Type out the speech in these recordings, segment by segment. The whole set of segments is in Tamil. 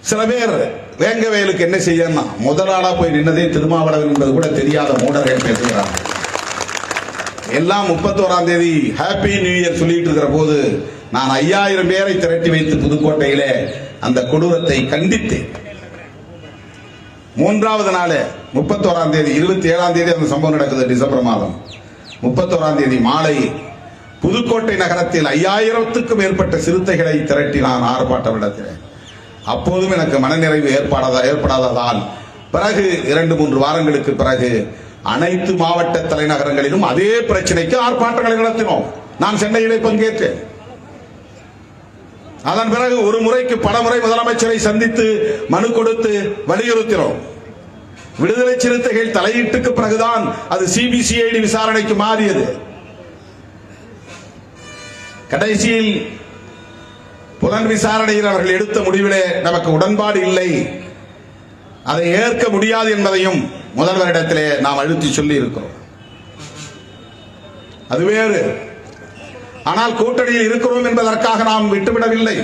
சில பேர் வேங்கவேலுக்கு என்ன செய்யணும், முதலாளா போய் நின்னதே திருமாவளவன் என்பது கூட தெரியாத மூடர்கள் பேசுகிறார். எல்லாம் 31ஆம் தேதி ஹாப்பி நியூ இயர் சொல்லிட்டு இருக்கிற போது நான் 5000 பேரை திரட்டி வைத்து புதுக்கோட்டையிலே அந்த கொடூரத்தை கண்டித்தேன். 3வது நாள் 31ஆம் தேதி 27ஆம் தேதி அந்த சம்பவம் நடக்குது. டிசம்பர் மாதம் 31ஆம் தேதி மாலை புதுக்கோட்டை நகரத்தில் 5000த்துக்கும் மேற்பட்ட சிறுத்தைகளை திரட்டி நான் ஆர்ப்பாட்டம் நடத்தினேன். அப்போதும் எனக்கு மனநிறைவு ஏற்படாததால் பிறகு 2-3 வாரங்களுக்கு பிறகு அனைத்து மாவட்ட தலைநகரங்களிலும் அதே பிரச்சனைக்கு ஆர்ப்பாட்டங்களை நடத்தினோம். நான் சென்னையிலே பங்கேற்றேன். அதன் பிறகு ஒரு முறைக்கு பல முறை முதலமைச்சரை சந்தித்து மனு கொடுத்து வலியுறுத்தினோம். விடுதலை சிறுத்தைகள் தலையீட்டுக்கு பிறகுதான் அது சிபிசிஐடி விசாரணைக்கு மாறியது. கடைசியில் புலன் விசாரணையில் அவர்கள் எடுத்த முடிவிலே நமக்கு உடன்பாடு இல்லை, அதை ஏற்க முடியாது என்பதையும் முதல்வரிடத்திலே நாம் அழுத்தி சொல்லி இருக்கிறோம். அது வேறு. ஆனால் கூட்டணியில் இருக்கிறோம் என்பதற்காக நாம் விட்டுவிடவில்லை.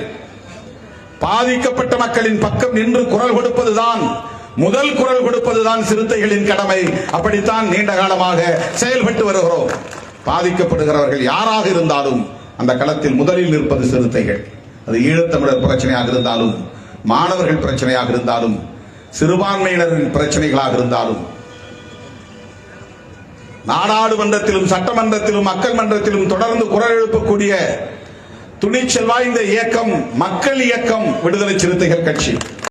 பாதிக்கப்பட்ட மக்களின் பக்கம் நின்று குரல் கொடுப்பதுதான், முதல் குரல் கொடுப்பதுதான் சிறுத்தைகளின் கடமை. அப்படித்தான் நீண்ட காலமாக செயல்பட்டு வருகிறோம். பாதிக்கப்படுகிறவர்கள் யாராக இருந்தாலும் அந்த களத்தில் முதலில் நிற்பது சிறுத்தைகள். அது ஈழத்தமிழர் பிரச்சனையாக இருந்தாலும், மாணவர்கள் பிரச்சனையாக இருந்தாலும், சிறுபான்மையினரின் பிரச்சனைகளாக இருந்தாலும், நாடாளுமன்றத்திலும் சட்டமன்றத்திலும் மக்கள் மன்றத்திலும் தொடர்ந்து குரல் எழுப்பக்கூடிய துணிச்சல் வாய்ந்த இயக்கம் மக்கள் இயக்கம் விடுதலை சிறுத்தைகள் கட்சி.